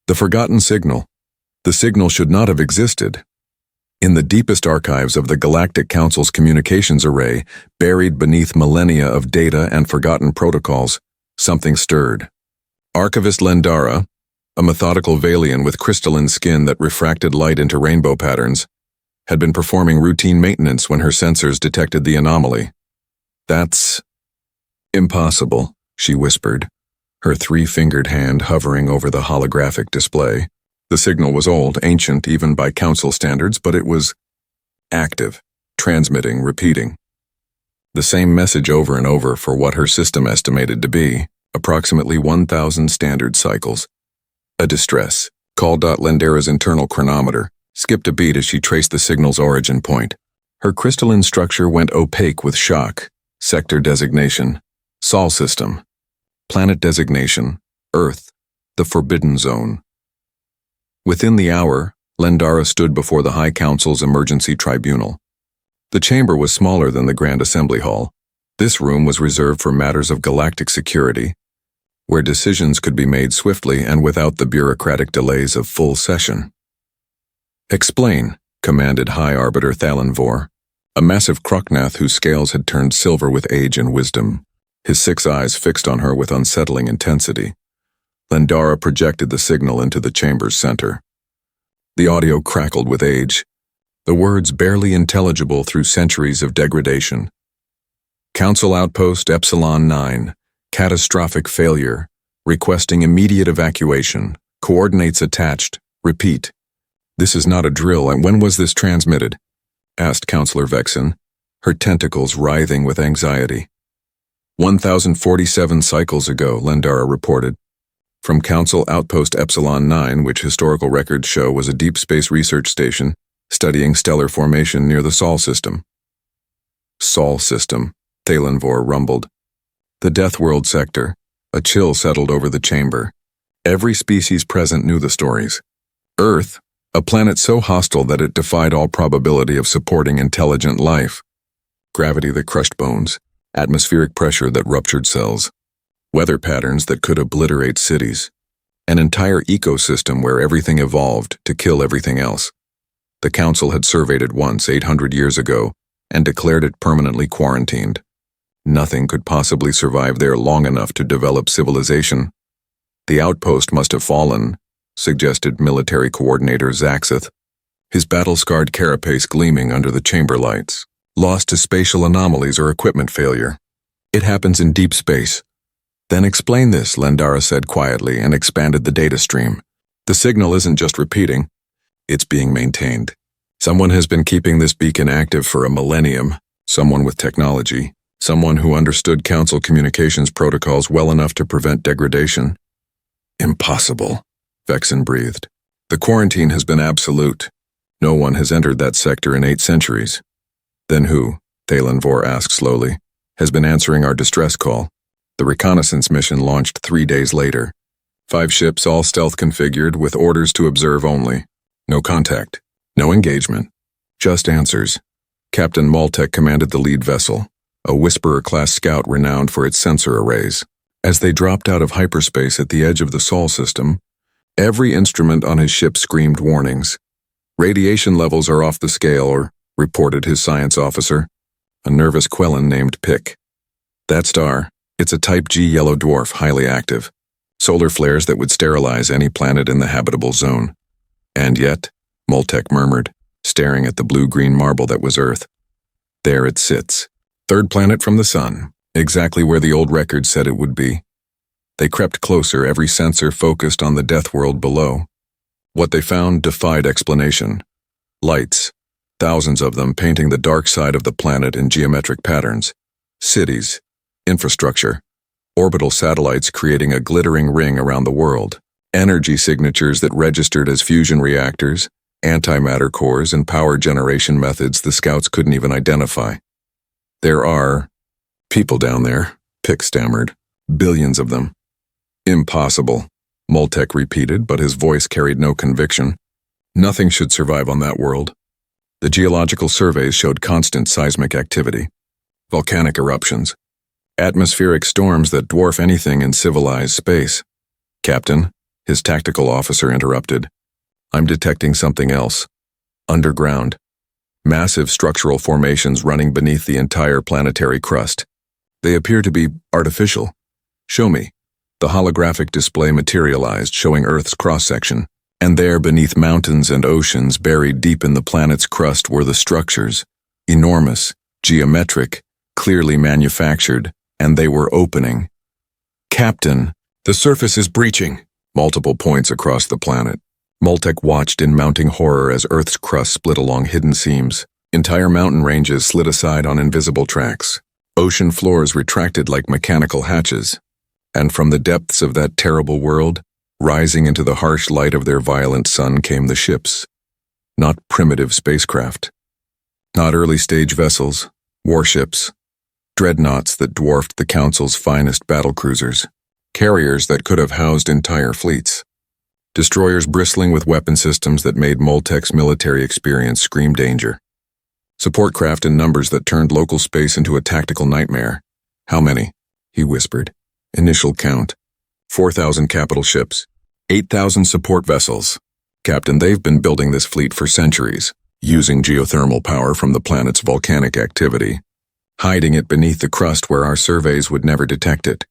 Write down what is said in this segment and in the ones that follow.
The forgotten signal. The signal should not have existed. In the deepest archives of the Galactic Council's communications array, buried beneath millennia of data and forgotten protocols, something stirred. Archivist Lendara, a methodical Valian with crystalline skin that refracted light into rainbow patterns, had been performing routine maintenance when her sensors detected the anomaly. "That's impossible," she whispered, her three-fingered hand hovering over the holographic display. The signal was old, ancient even by Council standards, but it was active, transmitting, repeating. The same message over and over for what her system estimated to be, approximately 1,000 standard cycles. A distress, called Lendara's internal chronometer, skipped a beat as she traced the signal's origin point. Her crystalline structure went opaque with shock. Sector designation, Sol system. Planet designation, Earth, the Forbidden Zone. Within the hour, Lendara stood before the High Council's emergency tribunal. The chamber was smaller than the Grand Assembly Hall. This room was reserved for matters of galactic security, where decisions could be made swiftly and without the bureaucratic delays of full session. "Explain," commanded High Arbiter Thalenvor, a massive Kroknath whose scales had turned silver with age and wisdom, his 6 eyes fixed on her with unsettling intensity. Lendara projected the signal into the chamber's center. The audio crackled with age, the words barely intelligible through centuries of degradation. "Council Outpost Epsilon 9, catastrophic failure, requesting immediate evacuation, coordinates attached, repeat." "This is not a drill, and when was this transmitted?" asked Counselor Vexen, her tentacles writhing with anxiety. 1,047 cycles ago, Lendara reported. From Council Outpost Epsilon 9, which historical records show was a deep space research station studying stellar formation near the Sol system. Sol system, Thalenvor rumbled. The Deathworld sector. A chill settled over the chamber. Every species present knew the stories. Earth, a planet so hostile that it defied all probability of supporting intelligent life. Gravity that crushed bones, atmospheric pressure that ruptured cells. Weather patterns that could obliterate cities. An entire ecosystem where everything evolved to kill everything else. The Council had surveyed it once, 800 years ago, and declared it permanently quarantined. Nothing could possibly survive there long enough to develop civilization. "The outpost must have fallen," suggested military coordinator Zaxeth, his battle-scarred carapace gleaming under the chamber lights. "Lost to spatial anomalies or equipment failure. It happens in deep space." "Then explain this," Lendara said quietly and expanded the data stream. "The signal isn't just repeating. It's being maintained. Someone has been keeping this beacon active for a millennium, someone with technology, someone who understood Council communications protocols well enough to prevent degradation." "Impossible," Vexen breathed. "The quarantine has been absolute. No one has entered that sector in 8 centuries. "Then who," Thalenvor asked slowly, "has been answering our distress call?" The reconnaissance mission launched 3 days later. 5 ships all stealth configured with orders to observe only. No contact. No engagement. Just answers. Captain Maltek commanded the lead vessel, a Whisperer-class scout renowned for its sensor arrays. As they dropped out of hyperspace at the edge of the Sol system, every instrument on his ship screamed warnings. "Radiation levels are off the scale," reported his science officer, a nervous Quellan named Pick. "That star, it's a Type G yellow dwarf, highly active. Solar flares that would sterilize any planet in the habitable zone." "And yet," Moltek murmured, staring at the blue-green marble that was Earth. "There it sits. 3rd planet from the sun, exactly where the old record said it would be." They crept closer, every sensor focused on the Deathworld below. What they found defied explanation. Lights, thousands of them painting the dark side of the planet in geometric patterns. Cities, infrastructure, orbital satellites creating a glittering ring around the world. Energy signatures that registered as fusion reactors, antimatter cores, and power generation methods the scouts couldn't even identify. "There are people down there," Pick stammered. "Billions of them." "Impossible," Moltek repeated, but his voice carried no conviction. "Nothing should survive on that world." The geological surveys showed constant seismic activity. Volcanic eruptions. Atmospheric storms that dwarf anything in civilized space. "Captain," His tactical officer interrupted. I'm detecting something else. Underground. Massive structural formations running beneath the entire planetary crust. They appear to be artificial. Show me. The holographic display materialized, showing Earth's cross-section. And there, beneath mountains and oceans, buried deep in the planet's crust, were the structures. Enormous, geometric, clearly manufactured, and they were opening. Captain, the surface is breaching. Multiple points across the planet. Moltek watched in mounting horror as Earth's crust split along hidden seams. Entire mountain ranges slid aside on invisible tracks. Ocean floors retracted like mechanical hatches. And from the depths of that terrible world, rising into the harsh light of their violent sun, came the ships. Not primitive spacecraft. Not early-stage vessels, warships. Dreadnoughts that dwarfed the Council's finest battlecruisers. Carriers that could have housed entire fleets. Destroyers bristling with weapon systems that made Moltek's military experience scream danger. Support craft in numbers that turned local space into a tactical nightmare. How many? He whispered. Initial count. 4,000 capital ships. 8,000 support vessels. Captain, they've been building this fleet for centuries, using geothermal power from the planet's volcanic activity, hiding it beneath the crust where our surveys would never detect it.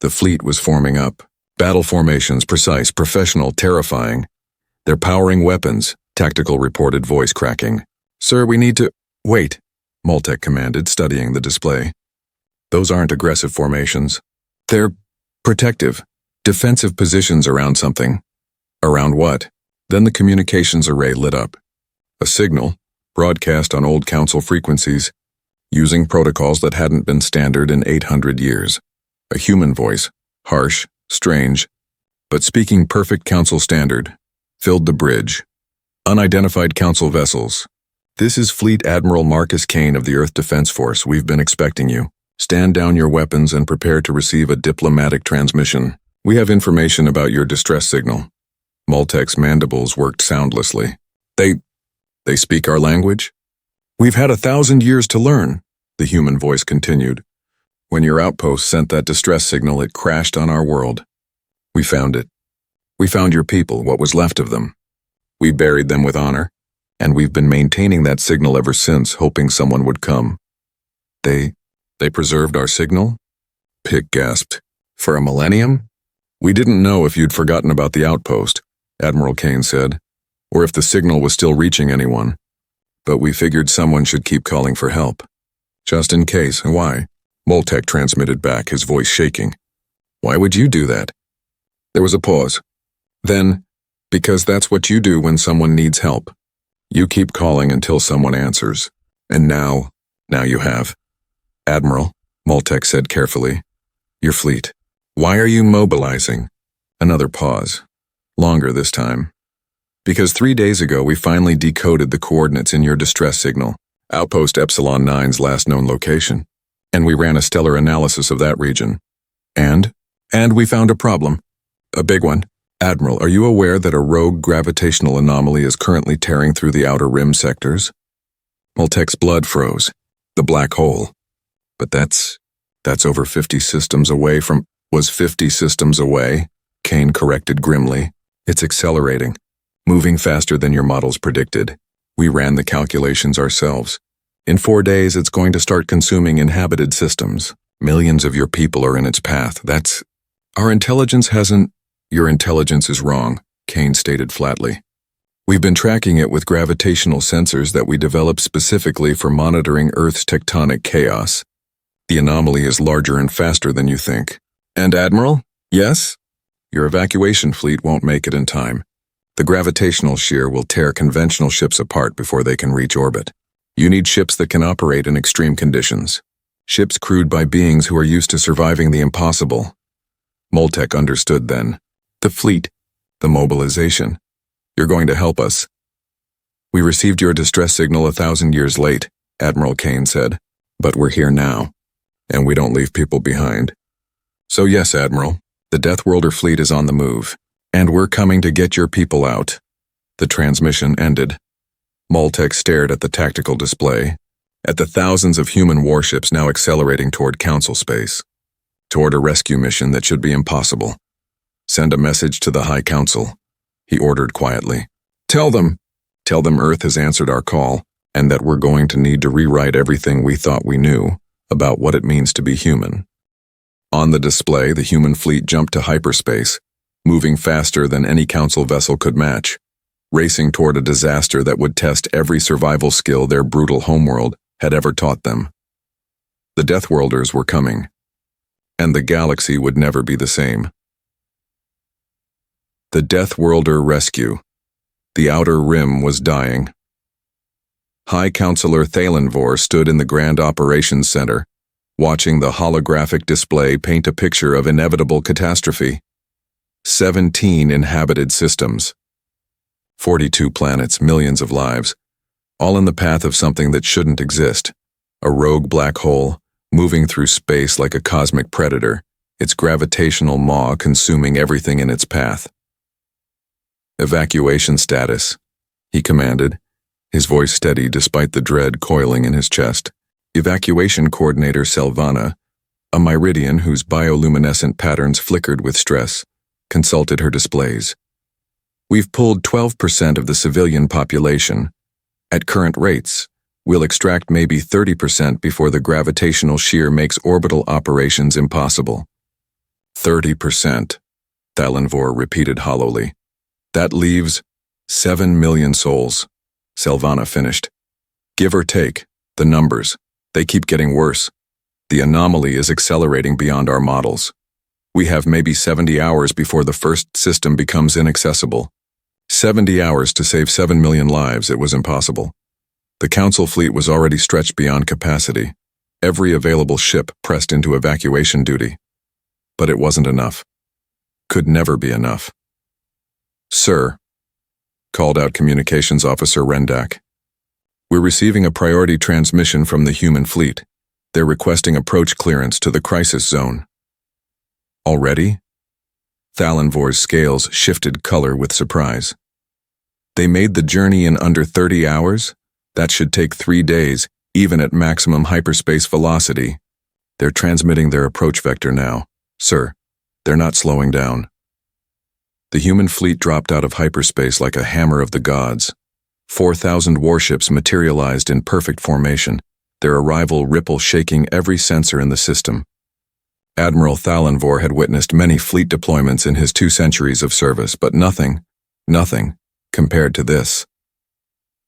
The fleet was forming up. Battle formations, precise, professional, terrifying. They're powering weapons, tactical reported, voice cracking. Sir, we need to— Wait, Moltek commanded, studying the display. Those aren't aggressive formations. They're protective, defensive positions around something. Around what? Then the communications array lit up. A signal, broadcast on old Council frequencies, using protocols that hadn't been standard in 800 years. A human voice, harsh, strange, but speaking perfect Council standard, filled the bridge. Unidentified Council vessels. This is Fleet Admiral Marcus Kane of the Earth Defense Force. We've been expecting you. Stand down your weapons and prepare to receive a diplomatic transmission. We have information about your distress signal. Moltek's mandibles worked soundlessly. They speak our language? We've had 1,000 years to learn, the human voice continued. When your outpost sent that distress signal, it crashed on our world. We found it. We found your people, what was left of them. We buried them with honor, and we've been maintaining that signal ever since, hoping someone would come. They preserved our signal? Pick gasped. For a millennium? We didn't know if you'd forgotten about the outpost, Admiral Kane said, or if the signal was still reaching anyone. But we figured someone should keep calling for help. Just in case. Why? Moltek transmitted back, his voice shaking. Why would you do that? There was a pause. Then, because that's what you do when someone needs help. You keep calling until someone answers. And now you have. Admiral, Moltek said carefully. Your fleet. Why are you mobilizing? Another pause. Longer this time. Because 3 days ago we finally decoded the coordinates in your distress signal, Outpost Epsilon 9's last known location. And we ran a stellar analysis of that region. And we found a problem. A big one. Admiral, are you aware that a rogue gravitational anomaly is currently tearing through the outer rim sectors? Moltek's blood froze. The black hole. But that's over 50 systems away from— Was 50 systems away? Kane corrected grimly. It's accelerating. Moving faster than your models predicted. We ran the calculations ourselves. In 4 days, it's going to start consuming inhabited systems. Millions of your people are in its path. Our intelligence hasn't— Your intelligence is wrong, Kane stated flatly. We've been tracking it with gravitational sensors that we developed specifically for monitoring Earth's tectonic chaos. The anomaly is larger and faster than you think. And Admiral? Yes? Your evacuation fleet won't make it in time. The gravitational shear will tear conventional ships apart before they can reach orbit. You need ships that can operate in extreme conditions. Ships crewed by beings who are used to surviving the impossible. Moltek understood then. The fleet. The mobilization. You're going to help us. We received your distress signal 1,000 years late, Admiral Kane said. But we're here now. And we don't leave people behind. So yes, Admiral, the Deathworlder fleet is on the move. And we're coming to get your people out. The transmission ended. Moltek stared at the tactical display, at the thousands of human warships now accelerating toward Council space, toward a rescue mission that should be impossible. Send a message to the High Council, he ordered quietly. Tell them Earth has answered our call, and that we're going to need to rewrite everything we thought we knew about what it means to be human. On the display, the human fleet jumped to hyperspace, moving faster than any Council vessel could match, racing toward a disaster that would test every survival skill their brutal homeworld had ever taught them. The Deathworlders were coming, and the galaxy would never be the same. The Deathworlder rescue. The Outer Rim was dying. High Counselor Thalenvor stood in the Grand Operations Center, watching the holographic display paint a picture of inevitable catastrophe. 17 inhabited systems. 42 planets, millions of lives, all in the path of something that shouldn't exist. A rogue black hole, moving through space like a cosmic predator, its gravitational maw consuming everything in its path. Evacuation status, he commanded, his voice steady despite the dread coiling in his chest. Evacuation Coordinator Selvana, a Meridian whose bioluminescent patterns flickered with stress, consulted her displays. We've pulled 12% of the civilian population. At current rates, we'll extract maybe 30% before the gravitational shear makes orbital operations impossible. 30%, Thalenvor repeated hollowly. That leaves 7 million souls, Selvana finished. Give or take, the numbers, they keep getting worse. The anomaly is accelerating beyond our models. We have maybe 70 hours before the first system becomes inaccessible. 70 hours to save 7 million lives, it was impossible. The Council fleet was already stretched beyond capacity, every available ship pressed into evacuation duty. But it wasn't enough. Could never be enough. Sir, called out Communications Officer Rendak. We're receiving a priority transmission from the human fleet. They're requesting approach clearance to the crisis zone. Already? Thalenvor's scales shifted color with surprise. They made the journey in under 30 hours? That should take 3 days, even at maximum hyperspace velocity. They're transmitting their approach vector now. Sir, they're not slowing down. The human fleet dropped out of hyperspace like a hammer of the gods. 4,000 warships materialized in perfect formation, their arrival ripple shaking every sensor in the system. Admiral Thalenvor had witnessed many fleet deployments in his 2 centuries of service, but nothing, compared to this.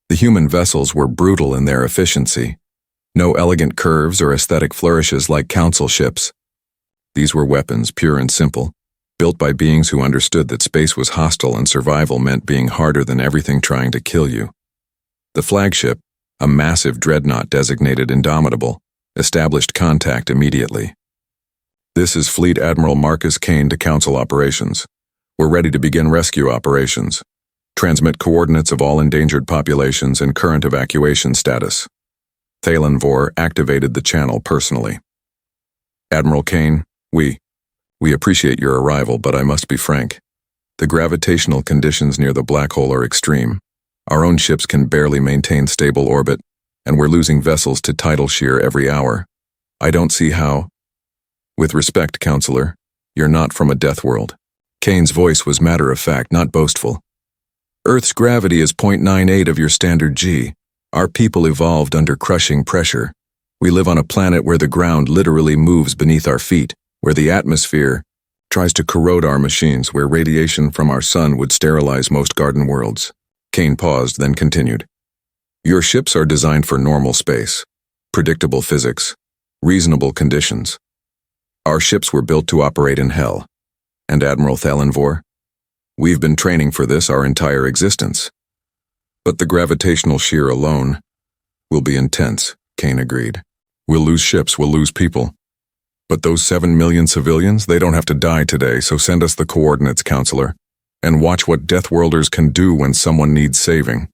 The human vessels were brutal in their efficiency. No elegant curves or aesthetic flourishes like Council ships. These were weapons, pure and simple, built by beings who understood that space was hostile and survival meant being harder than everything trying to kill you. The flagship, a massive dreadnought designated Indomitable, established contact immediately. This is Fleet Admiral Marcus Kane to Council operations. We're ready to begin rescue operations. Transmit coordinates of all endangered populations and current evacuation status. Thalenvor activated the channel personally. Admiral Kane, we appreciate your arrival, but I must be frank. The gravitational conditions near the black hole are extreme. Our own ships can barely maintain stable orbit, and we're losing vessels to tidal shear every hour. I don't see how. With respect, Counselor, you're not from a death world. Kane's voice was matter-of-fact, not boastful. Earth's gravity is 0.98 of your standard G. Our people evolved under crushing pressure. We live on a planet where the ground literally moves beneath our feet, where the atmosphere tries to corrode our machines, where radiation from our sun would sterilize most garden worlds. Kane paused, then continued. Your ships are designed for normal space, predictable physics, reasonable conditions. Our ships were built to operate in hell. And Admiral Thalenvor, we've been training for this our entire existence. But the gravitational shear alone will be intense, Kane agreed. We'll lose ships, we'll lose people. But those 7 million civilians, they don't have to die today, so send us the coordinates, Counselor, and watch what Deathworlders can do when someone needs saving.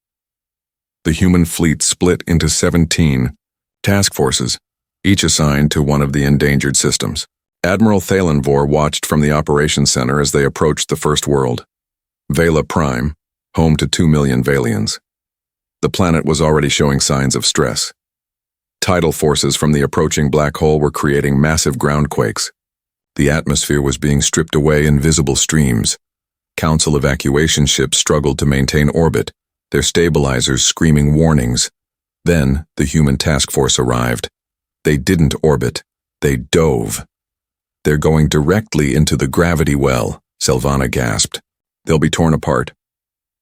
The human fleet split into 17 task forces, each assigned to one of the endangered systems. Admiral Thalenvor watched from the operations center as they approached the first world, Vela Prime, home to 2 million Valians. The planet was already showing signs of stress. Tidal forces from the approaching black hole were creating massive groundquakes. The atmosphere was being stripped away in visible streams. Council evacuation ships struggled to maintain orbit, their stabilizers screaming warnings. Then, the human task force arrived. They didn't orbit. They dove. "They're going directly into the gravity well," Silvana gasped. "They'll be torn apart."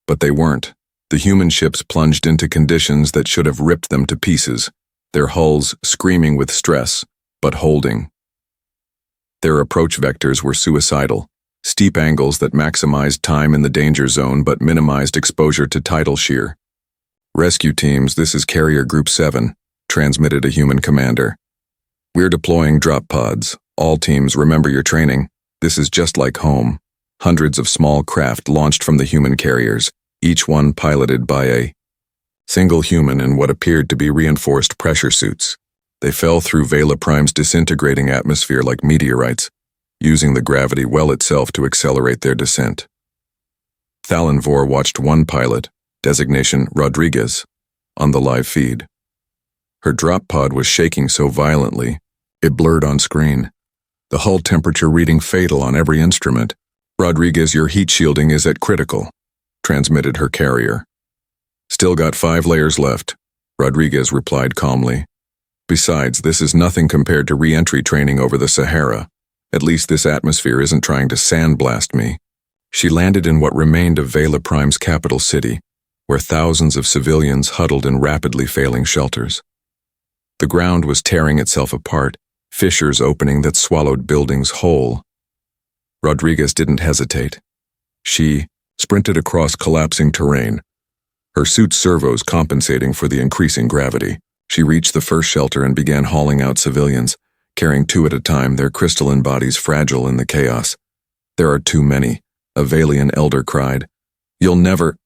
But they weren't. The human ships plunged into conditions that should have ripped them to pieces, their hulls screaming with stress, but holding. Their approach vectors were suicidal, steep angles that maximized time in the danger zone but minimized exposure to tidal shear. "Rescue teams, this is Carrier Group 7, transmitted a human commander. "We're deploying drop pods. All teams, remember your training. This is just like home." Hundreds of small craft launched from the human carriers, each one piloted by a single human in what appeared to be reinforced pressure suits. They fell through Vela Prime's disintegrating atmosphere like meteorites, using the gravity well itself to accelerate their descent. Thalanvor watched one pilot, designation Rodriguez, on the live feed. Her drop pod was shaking so violently, it blurred on screen. The hull temperature reading fatal on every instrument. "Rodriguez, your heat shielding is at critical," transmitted her carrier. "Still got 5 layers left," Rodriguez replied calmly. "Besides, this is nothing compared to re-entry training over the Sahara. At least this atmosphere isn't trying to sandblast me." She landed in what remained of Vela Prime's capital city, where thousands of civilians huddled in rapidly failing shelters. The ground was tearing itself apart, fissures opening that swallowed buildings whole. Rodriguez didn't hesitate. She sprinted across collapsing terrain, her suit's servos compensating for the increasing gravity. She reached the first shelter and began hauling out civilians, carrying 2 at a time, their crystalline bodies fragile in the chaos. "There are too many," a Valian elder cried. "You'll never—"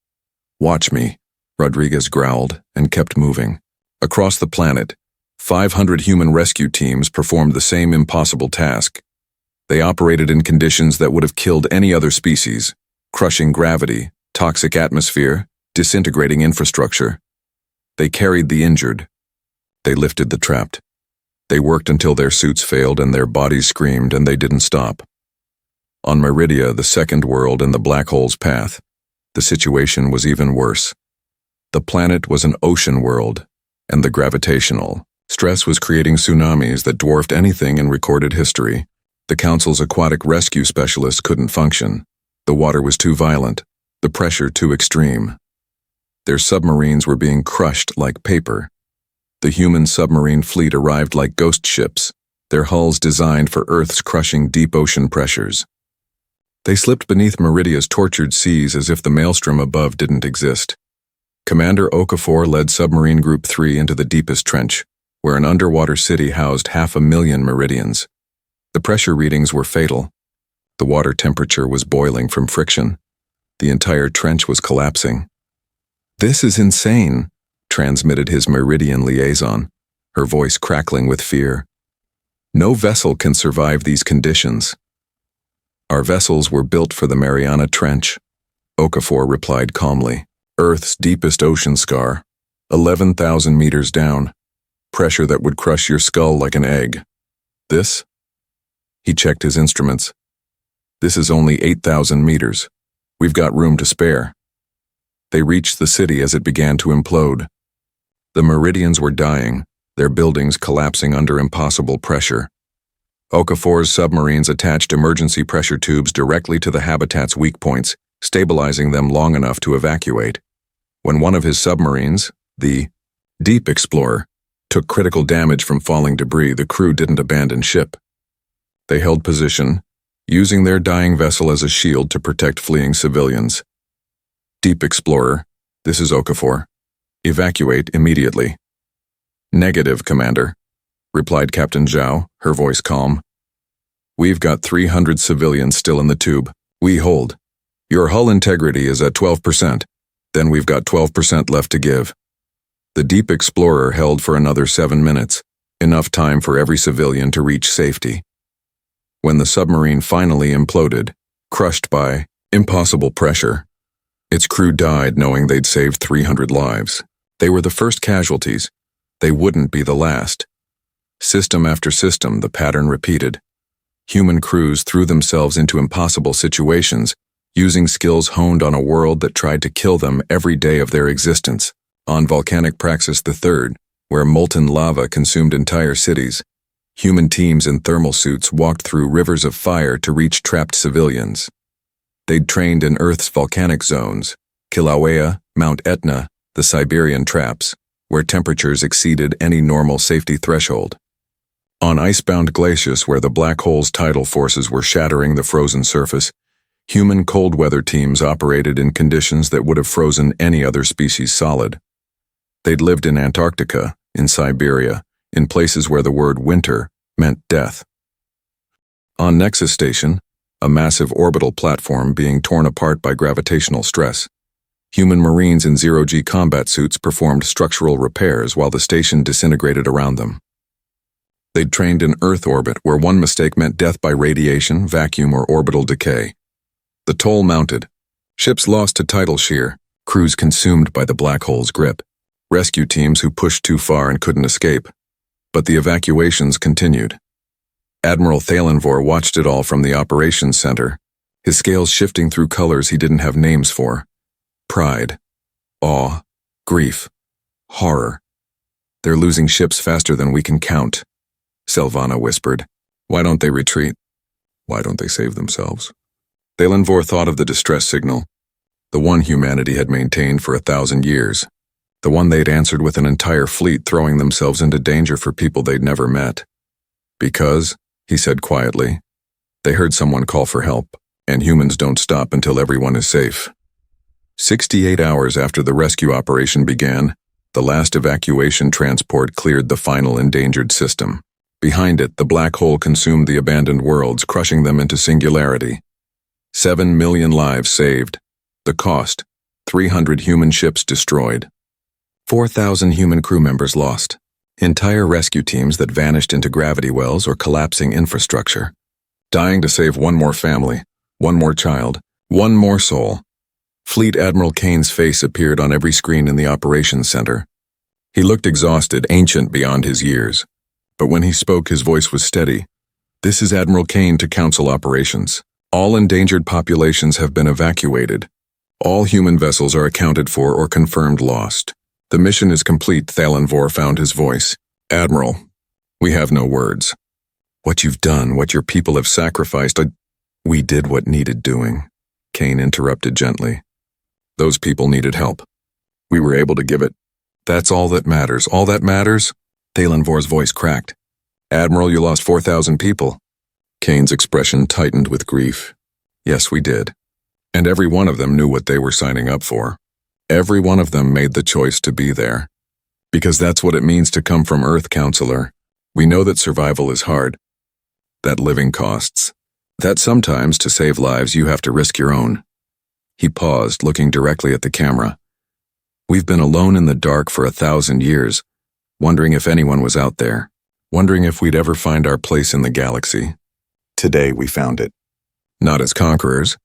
"Watch me," Rodriguez growled and kept moving. Across the planet, 500 human rescue teams performed the same impossible task. They operated in conditions that would have killed any other species: crushing gravity, toxic atmosphere, disintegrating infrastructure. They carried the injured. They lifted the trapped. They worked until their suits failed and their bodies screamed, and they didn't stop. On Meridia, the second world in the black hole's path, the situation was even worse. The planet was an ocean world, and the gravitational stress was creating tsunamis that dwarfed anything in recorded history. The Council's aquatic rescue specialists couldn't function. The water was too violent, the pressure too extreme. Their submarines were being crushed like paper. The human submarine fleet arrived like ghost ships, their hulls designed for Earth's crushing deep ocean pressures. They slipped beneath Meridia's tortured seas as if the maelstrom above didn't exist. Commander Okafor led Submarine Group 3 into the deepest trench, where an underwater city housed 500,000 Meridians. The pressure readings were fatal. The water temperature was boiling from friction. The entire trench was collapsing. "This is insane," transmitted his Meridian liaison, her voice crackling with fear. "No vessel can survive these conditions." "Our vessels were built for the Mariana Trench," Okafor replied calmly. "Earth's deepest ocean scar, 11,000 meters down. Pressure that would crush your skull like an egg. This?" He checked his instruments. "This is only 8,000 meters. We've got room to spare." They reached the city as it began to implode. The Meridians were dying, their buildings collapsing under impossible pressure. Okafor's submarines attached emergency pressure tubes directly to the habitat's weak points, stabilizing them long enough to evacuate. When one of his submarines, the Deep Explorer, took critical damage from falling debris, the crew didn't abandon ship. They held position, using their dying vessel as a shield to protect fleeing civilians. "Deep Explorer, this is Okafor. Evacuate immediately." "Negative, Commander," replied Captain Zhao, her voice calm. "We've got 300 civilians still in the tube. We hold. Your hull integrity is at 12%. Then we've got 12% left to give." The Deep Explorer held for another 7 minutes, enough time for every civilian to reach safety. When the submarine finally imploded, crushed by impossible pressure, its crew died knowing they'd saved 300 lives. They were the first casualties. They wouldn't be the last. System after system, the pattern repeated. Human crews threw themselves into impossible situations, using skills honed on a world that tried to kill them every day of their existence. On volcanic Praxis III, where molten lava consumed entire cities, human teams in thermal suits walked through rivers of fire to reach trapped civilians. They'd trained in Earth's volcanic zones, Kilauea, Mount Etna, the Siberian traps, where temperatures exceeded any normal safety threshold. On icebound glaciers where the black hole's tidal forces were shattering the frozen surface, human cold weather teams operated in conditions that would have frozen any other species solid. They'd lived in Antarctica, in Siberia, in places where the word winter meant death. On Nexus Station, a massive orbital platform being torn apart by gravitational stress, human Marines in zero-G combat suits performed structural repairs while the station disintegrated around them. They'd trained in Earth orbit where one mistake meant death by radiation, vacuum, or orbital decay. The toll mounted. Ships lost to tidal shear, crews consumed by the black hole's grip, rescue teams who pushed too far and couldn't escape. But the evacuations continued. Admiral Thalenvor watched it all from the operations center, his scales shifting through colors he didn't have names for. Pride, awe, grief, horror. They're losing ships faster than we can count, Selvana whispered. Why don't they retreat? Why don't they save themselves? Thalenvor thought of the distress signal, the one humanity had maintained for 1,000 years, the one they'd answered with an entire fleet throwing themselves into danger for people they'd never met. Because, he said quietly, they heard someone call for help, and humans don't stop until everyone is safe. 68 hours after the rescue operation began, the last evacuation transport cleared the final endangered system. Behind it, the black hole consumed the abandoned worlds, crushing them into singularity. 7 million lives saved. The cost, 300 human ships destroyed. 4,000 human crew members lost. Entire rescue teams that vanished into gravity wells or collapsing infrastructure. Dying to save one more family, one more child, one more soul. Fleet Admiral Kane's face appeared on every screen in the operations center. He looked exhausted, ancient beyond his years. But when he spoke, his voice was steady. This is Admiral Kane to Council Operations. All endangered populations have been evacuated. All human vessels are accounted for or confirmed lost. The mission is complete, Thalenvor found his voice. Admiral, we have no words. What you've done, what your people have sacrificed, we did what needed doing, Kane interrupted gently. Those people needed help. We were able to give it. That's all that matters. All that matters? Thalenvor's voice cracked. Admiral, you lost 4,000 people. Kane's expression tightened with grief. Yes, we did. And every one of them knew what they were signing up for. Every one of them made the choice to be there. Because that's what it means to come from Earth, Counselor. We know that survival is hard. That living costs. That sometimes, to save lives, you have to risk your own. He paused, looking directly at the camera. We've been alone in the dark for 1,000 years, wondering if anyone was out there, wondering if we'd ever find our place in the galaxy. Today we found it. Not as conquerors,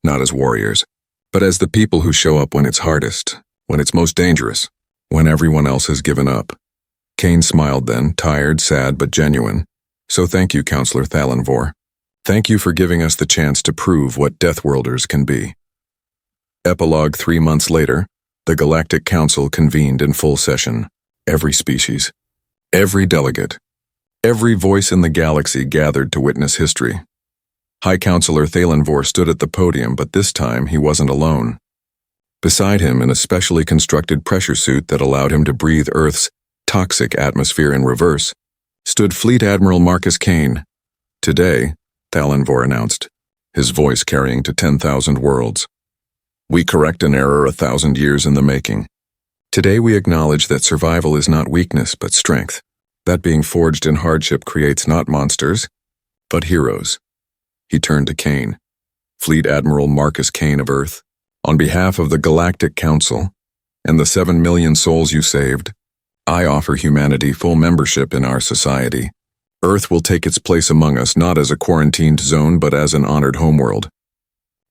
not as warriors, but as the people who show up when it's hardest, when it's most dangerous, when everyone else has given up. Kane smiled then, tired, sad, but genuine. So thank you, Counselor Thalenvor. Thank you for giving us the chance to prove what Deathworlders can be. Epilogue 3 months later, the Galactic Council convened in full session. Every species, every delegate, every voice in the galaxy gathered to witness history. High Counselor Thalenvor stood at the podium, but this time he wasn't alone. Beside him, in a specially constructed pressure suit that allowed him to breathe Earth's toxic atmosphere in reverse, stood Fleet Admiral Marcus Kane. Today, Thalenvor announced, his voice carrying to 10,000 worlds. We correct an error 1,000 years in the making. Today we acknowledge that survival is not weakness, but strength. That being forged in hardship creates not monsters, but heroes. He turned to Kane. Fleet Admiral Marcus Kane of Earth, on behalf of the Galactic Council and the 7 million souls you saved, I offer humanity full membership in our society. Earth will take its place among us not as a quarantined zone but as an honored homeworld.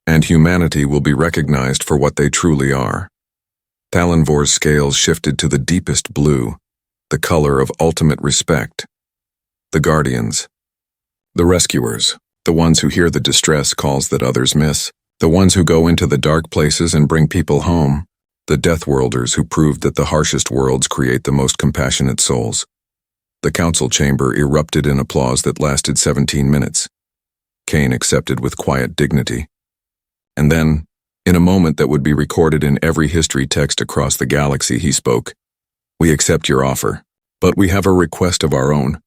And humanity will be recognized for what they truly are. Thalenvor's scales shifted to the deepest blue, the color of ultimate respect. The Guardians. The rescuers, the ones who hear the distress calls that others miss, the ones who go into the dark places and bring people home, the Deathworlders who proved that the harshest worlds create the most compassionate souls. The council chamber erupted in applause that lasted 17 minutes. Kane accepted with quiet dignity. And then, in a moment that would be recorded in every history text across the galaxy, he spoke. "We accept your offer, but we have a request of our own.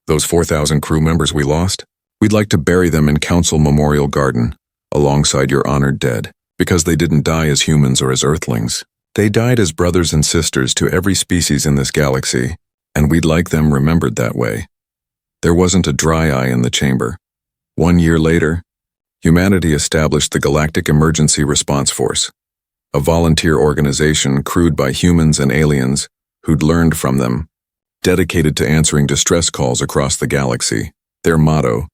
Those 4,000 crew members we lost, we'd like to bury them in Council Memorial Garden, alongside your honored dead, because they didn't die as humans or as Earthlings. They died as brothers and sisters to every species in this galaxy, and we'd like them remembered that way." There wasn't a dry eye in the chamber. 1 year later, humanity established the Galactic Emergency Response Force, a volunteer organization crewed by humans and aliens who'd learned from them, dedicated to answering distress calls across the galaxy. Their motto,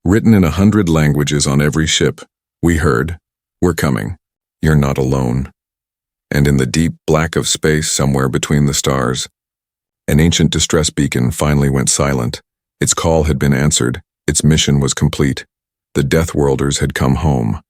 written in 100 languages on every ship: "We heard, we're coming, you're not alone." And in the deep black of space somewhere between the stars, an ancient distress beacon finally went silent. Its call had been answered, its mission was complete. The Deathworlders had come home.